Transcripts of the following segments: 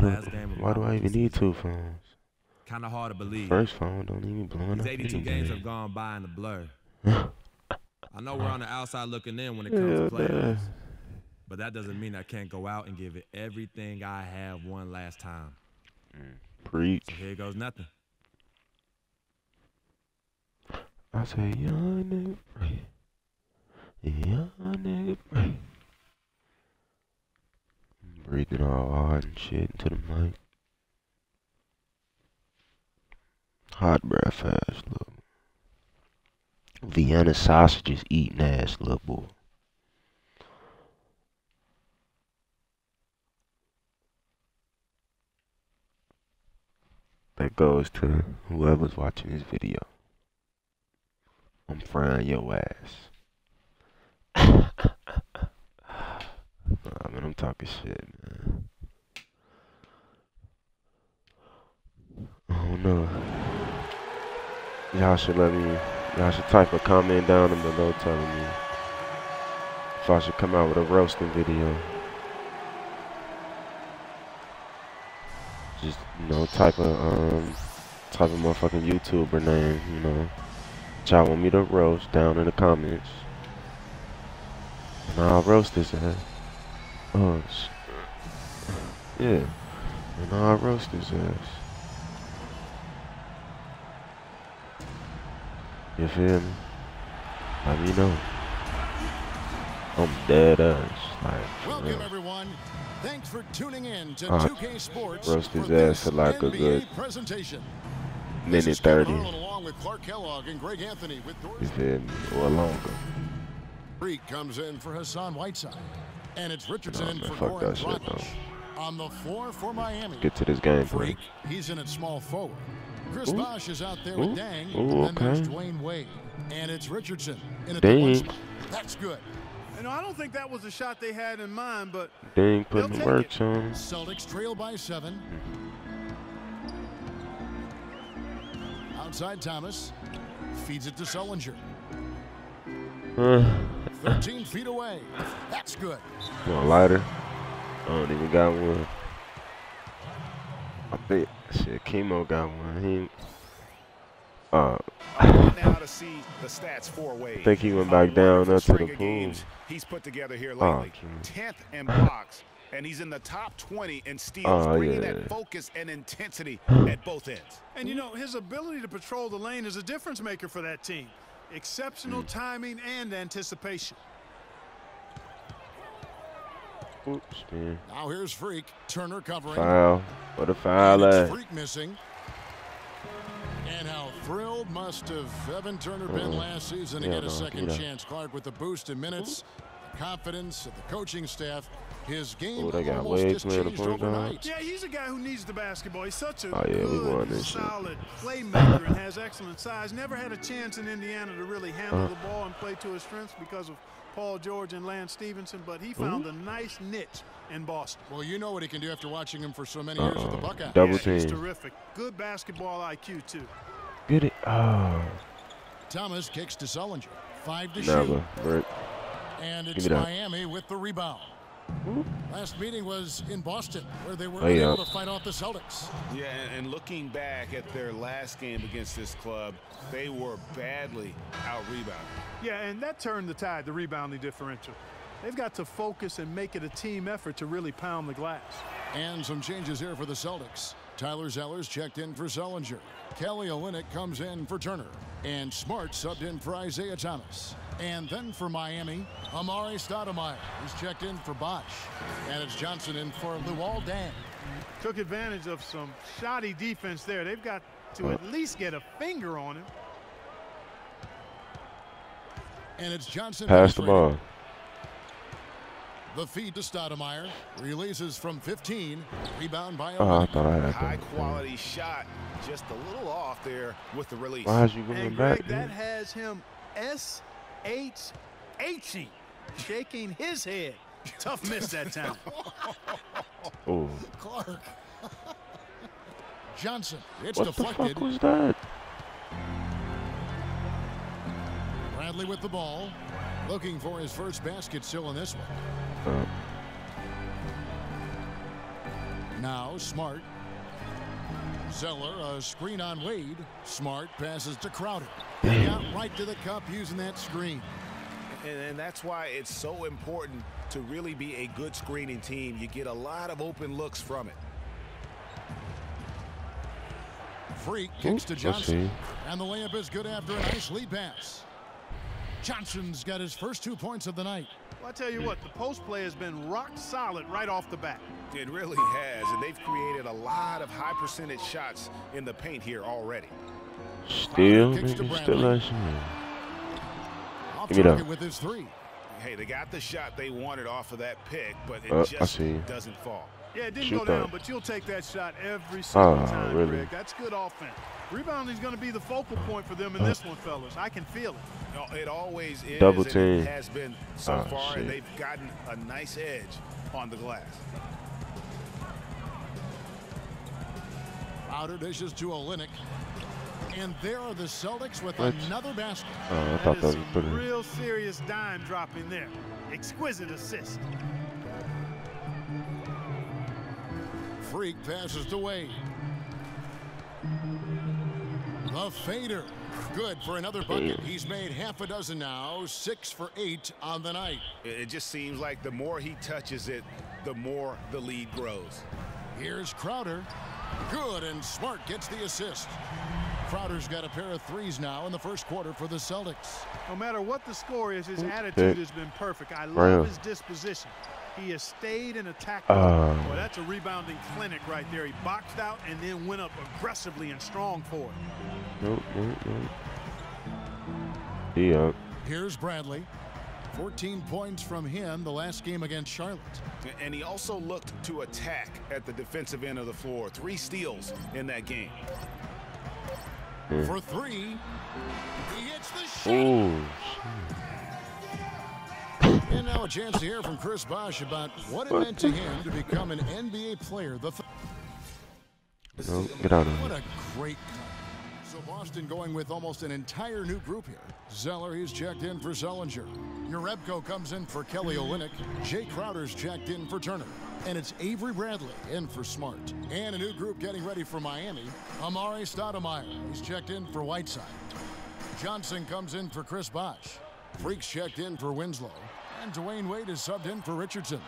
last game of Why do I even need 2 phones? Kind of hard to believe. First phone don't even blow These up 82 any games game. have gone by in a blur. I know we're on the outside looking in when it comes to playoffs, but that doesn't mean I can't go out and give it everything I have one last time. Preach. So here goes nothing. I say, young nigga free. Young nigga free. Breathing all hard and shit into the mic. Hot breath ass little Vienna sausages eating ass little boy. That goes to whoever's watching this video. I'm frying your ass. Nah, man, I'm talking shit, man. I don't know. Y'all should type a comment down below telling me if I should come out with a roasting video. Just, you know, type a motherfucking YouTuber name, you know. Y'all want me to roast down in the comments. And I'll roast his ass. Oh, yeah. And I'll roast his ass. You feel me? Let me know. I'm dead ass. Like, welcome everyone. Thanks for tuning in to 2K Sports. Roast his ass for like a good minute 30. Along with Clark Kellogg and Greg Anthony with you feel me? Or longer. Freak comes in for Hassan Whiteside. And it's Richardson in for fuck that Goran shit, though. On the floor for Miami. Get to this game, Freak, he's in at small forward. Chris Bosh is out there Ooh. with Dang. Ooh, and then there's okay. Dwayne Wade. And it's Richardson in at Dang. the 1 spot. That's good. You know, I don't think that was the shot they had in mind, but Dang, putting the work on. Celtics trail by 7. Outside Thomas. Feeds it to Sullinger. 13 feet away. That's good. Want a lighter? I don't even got one. I think shit, Chemo got one. He now to see the stats for Wade. I think he went back down there to the pool. He's put together here lately. 10th in blocks, and he's in the top 20 in steals, bringing that focus and intensity at both ends. And you know, his ability to patrol the lane is a difference maker for that team. Exceptional timing and anticipation. Oops, man. Now here's Freak. Turner covering. Foul. What a foul at. Freak missing. And how thrilled must have Evan Turner been last season to get a second chance. Clark with the boost in minutes, the confidence of the coaching staff. His game almost just changed overnight. Yeah, he's a guy who needs the basketball. He's such a good, solid playmaker and has excellent size. Never had a chance in Indiana to really handle the ball and play to his strengths because of Paul George and Lance Stevenson, but he found a nice niche in Boston. Well, you know what he can do after watching him for so many years with the Buckeyes. Double team. He's terrific. Good basketball IQ, too. Get it. Thomas kicks to Sullinger. 5 to Never. shoot. And it's Miami with the rebound. Last meeting was in Boston, where they were able to fight off the Celtics. Yeah, and looking back at their last game against this club, they were badly out-rebounded. Yeah, and that turned the tide, the rebounding differential. They've got to focus and make it a team effort to really pound the glass. And some changes here for the Celtics. Tyler Zellers checked in for Sullinger. Kelly Olynyk comes in for Turner. And Smart subbed in for Isaiah Thomas. And then for Miami, Amari Stoudemire is checked in for Bosh. And it's Johnson in for Luol Deng. Took advantage of some shoddy defense there. They've got to at least get a finger on him. And it's Johnson. Pass the ball. The feed to Stoudemire. Releases from 15. Rebound by I thought I had high quality shot. Just a little off there with the release. Why is you going and back? Greg, that has him SHHing, shaking his head. Tough miss that time. Oh. Clark. Johnson. It's What deflected. the fuck was that? Bradley with the ball. Looking for his first basket still in this one. Now Smart. Zeller, a screen on Wade. Smart passes to Crowder. He got right to the cup using that screen. And that's why it's so important to really be a good screening team. You get a lot of open looks from it. Freak kicks to Johnson. And the layup is good after a nice lead pass. Johnson's got his first 2 points of the night. Well, I tell you what, the post play has been rock solid right off the bat. It really has, and they've created a lot of high percentage shots in the paint here already. Still Off target with his three. Hey, they got the shot they wanted off of that pick, but it just doesn't fall. Yeah, it didn't go down, but you'll take that shot every single time, really? Greg. That's good offense. Rebounding is going to be the focal point for them in this one, fellas. I can feel it. No, it always is. Double team. It has been so far, and they've gotten a nice edge on the glass. Crowder dishes to Olynyk. And there are the Celtics with another basket. I thought that was pretty. Real serious dime dropping there. Exquisite assist. Freak passes to Wade. The fader. Good for another bucket. He's made half a dozen now. 6 for 8 on the night. It just seems like the more he touches it, the more the lead grows. Here's Crowder. Good, and Smart gets the assist. Crowder's got a pair of threes now in the first quarter for the Celtics. No matter what the score is, his attitude has been perfect. I love his disposition. He has stayed in attack mode. Well, that's a rebounding clinic right there. He boxed out and then went up aggressively and strong for it. Nope. Here's Bradley. 14 points from him the last game against Charlotte. And he also looked to attack at the defensive end of the floor. 3 steals in that game. For 3, he hits the shot. And now a chance to hear from Chris Bosh about what it meant to him to become an NBA player. Get out of here. What a great cut. So Boston going with almost an entire new group here. Zeller, he's checked in for Zellinger. Urebko comes in for Kelly Olynyk. Jay Crowder's checked in for Turner. And it's Avery Bradley in for Smart. And a new group getting ready for Miami. Amari Stoudemire. He's checked in for Whiteside. Johnson comes in for Chris Bosh. Freak's checked in for Winslow. And Dwayne Wade is subbed in for Richardson.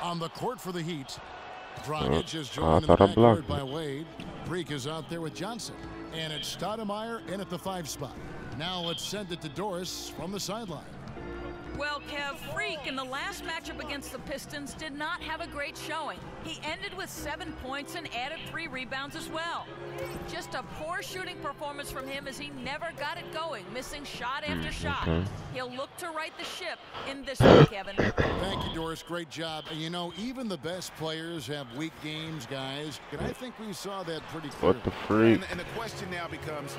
On the court for the Heat, Dragic is joined in the backcourt by Wade. Freak is out there with Johnson. And it's Stoudemire in at the 5 spot. Now let's send it to Doris from the sideline. Well, Kev, Freak in the last matchup against the Pistons did not have a great showing. He ended with 7 points and added 3 rebounds as well. Just a poor shooting performance from him as he never got it going, missing shot after shot. He'll look to right the ship in this one, Kevin. Thank you, Doris. Great job. And you know, even the best players have weak games, guys. And I think we saw that pretty clearly. What the freak? And the question now becomes,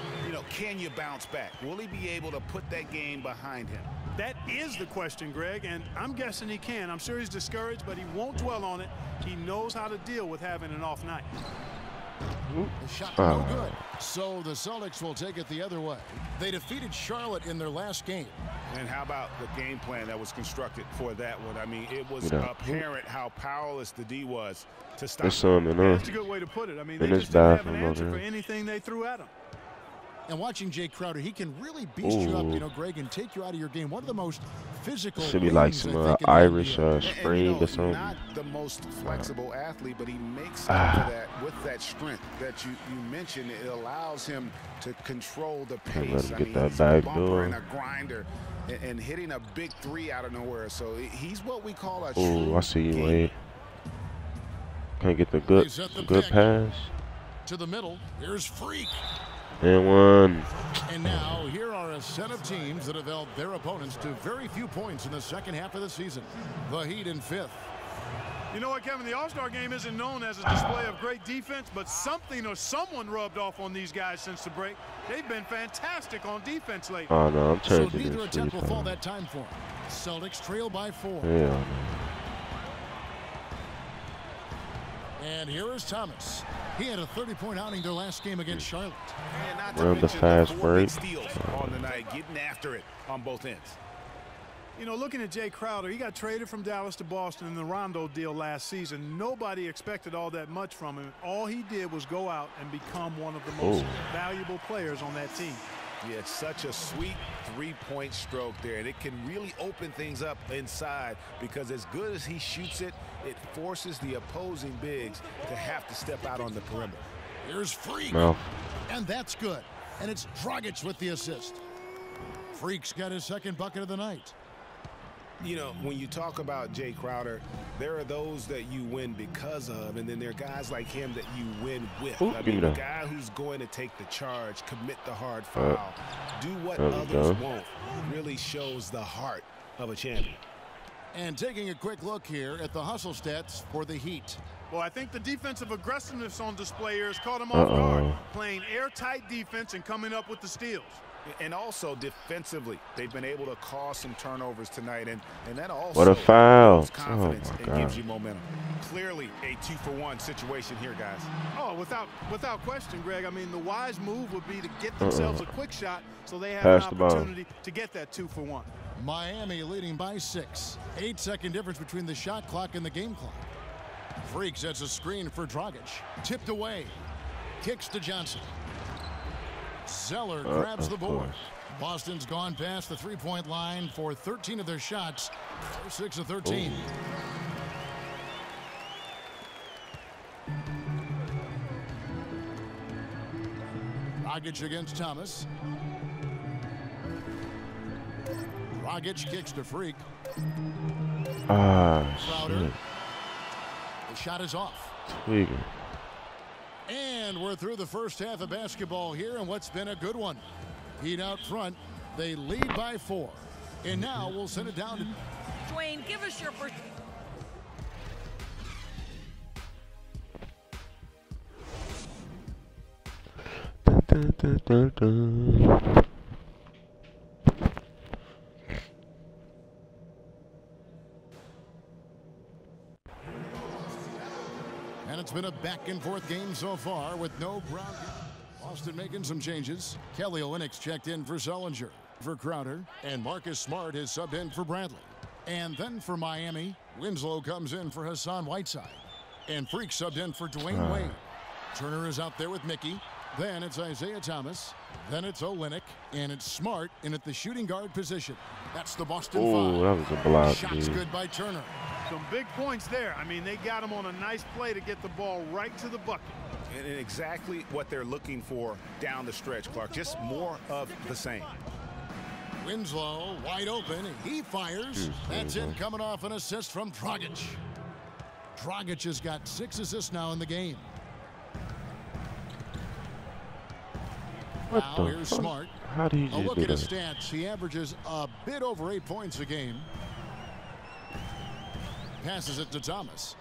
can you bounce back? Will he be able to put that game behind him? That is the question, Greg, and I'm guessing he can. I'm sure he's discouraged, but he won't dwell on it. He knows how to deal with having an off night. The shot no good. So the Celtics will take it the other way. They defeated Charlotte in their last game. And how about the game plan that was constructed for that one? I mean, it was apparent how powerless the D was to stop. That's a good way to put it. I mean, they just didn't have an answer for anything they threw at him. And watching Jay Crowder, he can really beast you up, Greg, and take you out of your game. One of the most physical. Should be like some Irish spring or something. Not the most flexible athlete, but he makes up for that with that strength that you mentioned. It allows him to control the pace. I mean, he's a bumper and a grinder, and hitting a big 3 out of nowhere. So he's what we call a true I see you, Wade. Can't get the good pass. To the middle, here's Freak. And one. And now here are a set of teams that have held their opponents to very few points in the second half of the season. The Heat in 5th. You know what, Kevin? The All-Star game isn't known as a display of great defense, but something or someone rubbed off on these guys since the break. They've been fantastic on defense lately. Oh, no, I'm changing So neither attempt will fall that time for them. Celtics trail by 4. Yeah. And here is Thomas. He had a 30-point outing their last game against Charlotte. And not to mention the 4 big steals on the night, getting after it on both ends. You know, looking at Jay Crowder, he got traded from Dallas to Boston in the Rondo deal last season. Nobody expected all that much from him. All he did was go out and become one of the most valuable players on that team. Yeah, it's such a sweet three-point stroke there, and it can really open things up inside because as good as he shoots it, it forces the opposing bigs to have to step out on the perimeter. Here's Freak, and that's good. And it's Dragic with the assist. Freak's got his second bucket of the night. You know, when you talk about Jay Crowder, there are those that you win because of, and then there are guys like him that you win with. I mean, the guy who's going to take the charge, commit the hard foul, do what others won't, really shows the heart of a champion. And taking a quick look here at the hustle stats for the Heat. Well, I think the defensive aggressiveness on display here has caught him off guard, playing airtight defense and coming up with the steals. And also defensively, they've been able to cause some turnovers tonight, and that also what a foul! Builds confidence and gives you momentum. Clearly a 2-for-1 situation here, guys. Oh, without question, Greg. I mean, the wise move would be to get themselves a quick shot so they have an opportunity to get that 2-for-1. Miami leading by 6. 8-second difference between the shot clock and the game clock. Freak sets a screen for Dragic. Tipped away. Kicks to Johnson. Zeller grabs the board. Boston's gone past the three-point line for 13 of their shots. 6 of 13. Dragic against Thomas. Dragic kicks to Freak. Shit. The shot is off. Tweaking. And we're through the first half of basketball here, and what's been a good one. Heat out front. They lead by 4. And now we'll send it down to Dwayne, give us your first. Dun, dun, dun, dun. And it's been a back-and-forth game so far with no ground. Boston making some changes. Kelly Olynyk's checked in for Sullinger. For Crowder. And Marcus Smart is subbed in for Bradley. And then for Miami, Winslow comes in for Hassan Whiteside. And Freak subbed in for Dwayne Wade. Turner is out there with Mickey. Then it's Isaiah Thomas. Then it's Olynyk. And it's Smart in at the shooting guard position. That's the Boston 5. That was a block. Shots good by Turner. Some big points there. I mean, they got him on a nice play to get the ball right to the bucket. And exactly what they're looking for down the stretch, Clark. Just more of the same. Winslow wide open. He fires. That's it, coming off an assist from Dragic. Dragic has got 6 assists now in the game. Now here's Smart. How do you a look do at his that? stats. He averages a bit over 8 points a game. Passes it to Thomas.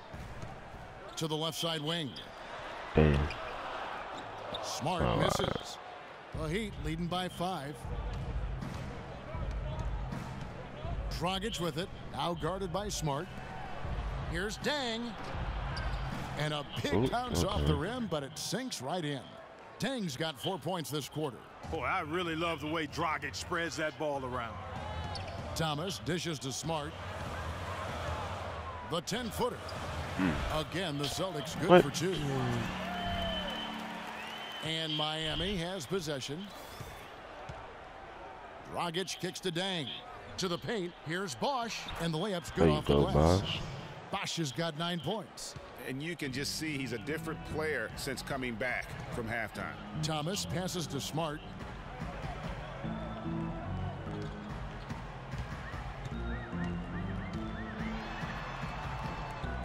To the left side wing. Damn. Smart misses. The Heat leading by 5. Dragic with it. Now guarded by Smart. Here's Dang. And a big bounce off the rim, but it sinks right in. Dang's got 4 points this quarter. Boy, I really love the way Dragic spreads that ball around. Thomas dishes to Smart. The 10-footer. Again, the Celtics good for 2. And Miami has possession. Dragic kicks to Dang. To the paint. Here's Bosch. And the layup's good off the glass. Bosch has got 9 points. And you can just see he's a different player since coming back from halftime. Thomas passes to Smart.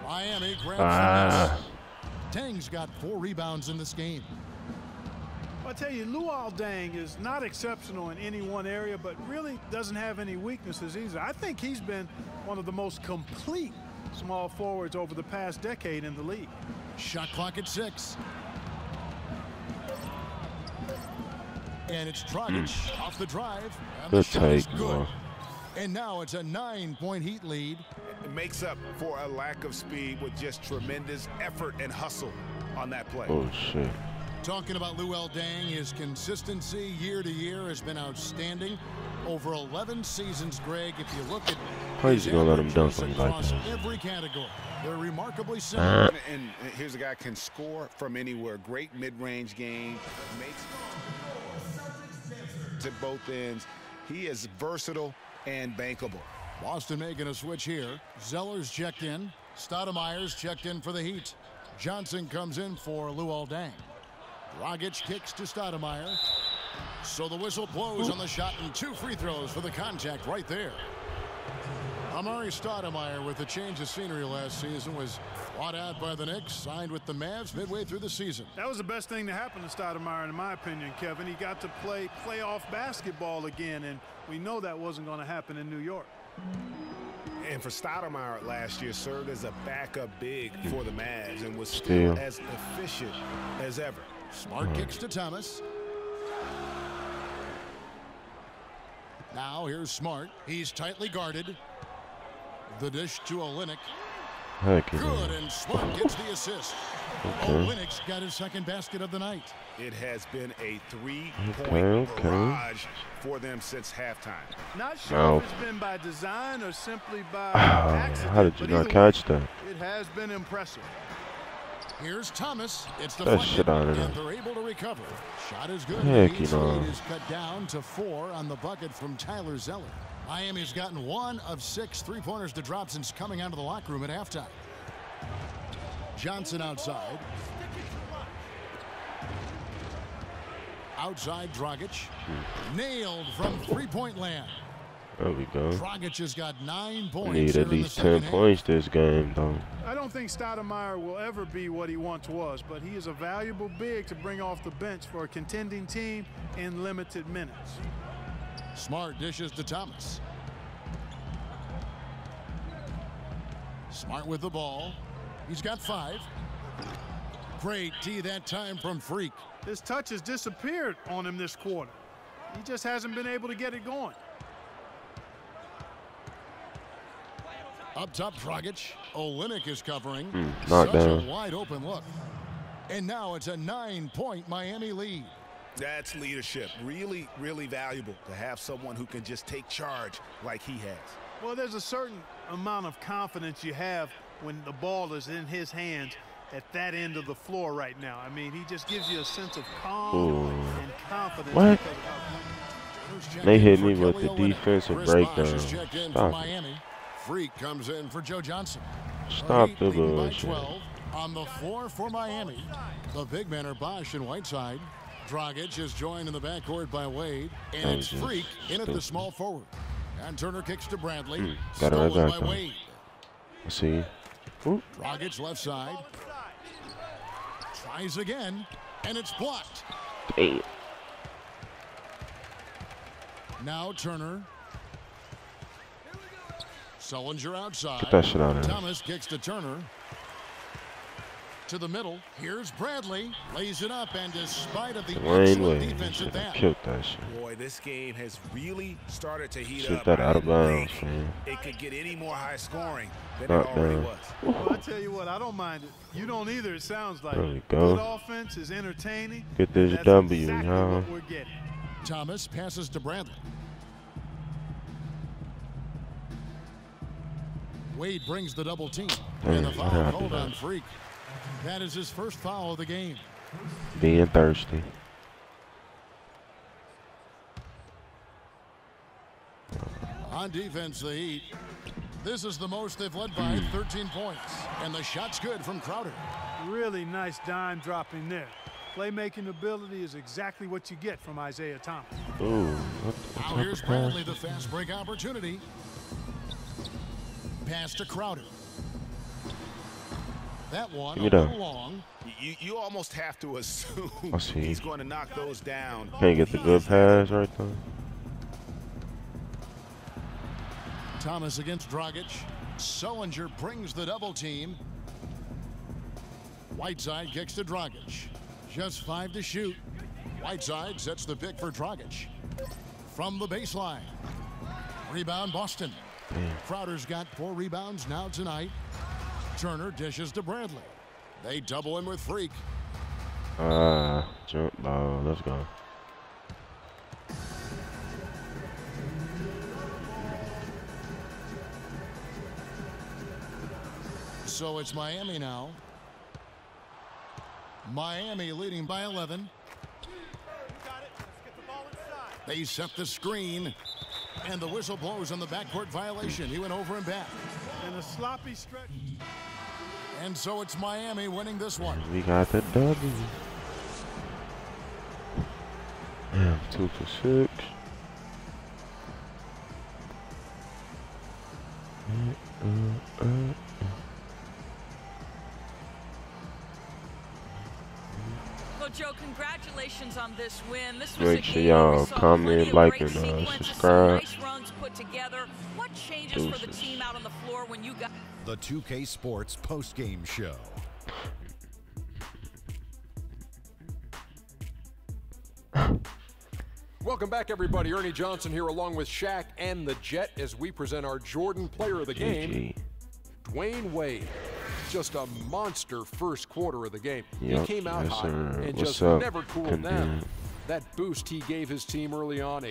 Miami grabs the miss. Dang's got 4 rebounds in this game. I tell you, Luol Deng is not exceptional in any one area, but really doesn't have any weaknesses either. I think he's been one of the most complete small forwards over the past decade in the league. Shot clock at 6. And it's Dragic off the drive. And the shot is good. And now it's a 9-point Heat lead. It makes up for a lack of speed with just tremendous effort and hustle on that play. Oh, shit. Talking about Luol Deng, his consistency year to year has been outstanding. Over 11 seasons, Greg, if you look at how is he gonna let him dunk on you like that? Every category, they're remarkably similar. And here's a guy can score from anywhere. Great mid-range game, makes at both ends. He is versatile and bankable. Boston making a switch here. Zeller's checked in. Stoudemire's checked in for the Heat. Johnson comes in for Luol Deng. Dragic kicks to Stoudemire. So the whistle blows on the shot and 2 free throws for the contact right there. Amari Stoudemire, with a change of scenery last season, was bought out by the Knicks, signed with the Mavs midway through the season. That was the best thing to happen to Stoudemire, in my opinion, Kevin. He got to play playoff basketball again, and we know that wasn't going to happen in New York. And for Stoudemire last year, served as a backup big for the Mavs and was still as efficient as ever. Smart kicks to Thomas. Now here's Smart. He's tightly guarded. The dish to Olynyk. Good, and Smart gets the assist. Olynyk's got his second basket of the night. It has been a 3-point barrage for them since halftime. Not sure if it's been by design or simply by accident. How did you not catch that? It has been impressive. Here's Thomas. It's the shit out of and they're able to recover. Shot is good. Heck, the lead is cut down to 4 on the bucket from Tyler Zeller. Miami's gotten 1 of 6 3-pointers to drop since coming out of the locker room at halftime. Johnson outside. Outside Dragic. Nailed from 3-point land. There we go. Dragic has got 9 points. Need at least 10 points this game, though. I don't think Stoudemire will ever be what he once was, but he is a valuable big to bring off the bench for a contending team in limited minutes. Smart dishes to Thomas. Smart with the ball. He's got 5. Great D that time from Freak. His touch has disappeared on him this quarter. He just hasn't been able to get it going. Up top, Dragic. Olynyk is covering. Not Such down. a wide open look. And now it's a 9-point Miami lead. That's leadership. Really, really valuable to have someone who can just take charge like he has. Well, there's a certain amount of confidence you have when the ball is in his hands at that end of the floor right now. I mean, he just gives you a sense of calm and confidence. What? They hit me with the Kelly defensive Olynyk. breakdown. Checked in Stop for it. Miami. Freak comes in for Joe Johnson. Stop the Leading by bullshit. 12 on the floor for Miami. The big men are Bosch and Whiteside. Dragic is joined in the backcourt by Wade, and it's Freak in at the small forward. And Turner kicks to Bradley. Got it right Stolen back by on. Wade. I see. Ooh. Dragic left side. Tries again, and it's blocked. Damn. Now Turner. Sullinger outside. Get that shit out of there. Thomas kicks to Turner. To the middle. Here's Bradley. Lays it up, and despite of the excellent defense at that. Killed that shit. Boy, this game has really started to heat Shoot up. that out of bounds, think man. it could get any more high scoring than Not it already bad. was. Well, I tell you what, I don't mind it. You don't either, it sounds like. There we go. Good offense is entertaining. Get this That's W, exactly y'all. what we're getting. Thomas passes to Bradley. Wade brings the double team. And the foul called on Freak. That is his first foul of the game. Being thirsty. On defense, the Heat. This is the most they've led by 13 points. And the shot's good from Crowder. Really nice dime dropping there. Playmaking ability is exactly what you get from Isaiah Thomas. Ooh. Now here's Bradley, the fast break opportunity. Pass to Crowder. That one a little long. You almost have to assume I see. he's going to knock those down. Can't get the good pass right there. Thomas against Dragic. Sullinger brings the double team. Whiteside kicks to Dragic. Just 5 to shoot. Whiteside sets the pick for Dragic. From the baseline. Rebound Boston. Crowder's got 4 rebounds now tonight. Turner dishes to Bradley. They double him with Freak. Jump ball. Let's go. So it's Miami now. Miami leading by 11. They set the screen. And the whistle blows on the backcourt violation. He went over and back. And a sloppy stretch. And so it's Miami winning this one. We got the W. Damn, 2 for 6. Well, Joe, congratulations on this win. This was Make sure y'all comment, like, and subscribe. Nice runs put together. What changes for the team out on the floor when you got the 2K Sports post-game show? Welcome back, everybody. Ernie Johnson here along with Shaq and the Jet as we present our Jordan Player of the Game, Dwayne Wade. Just a monster first quarter of the game. Yep, he came out hot and What's just up? never cooled down. That boost he gave his team early on, a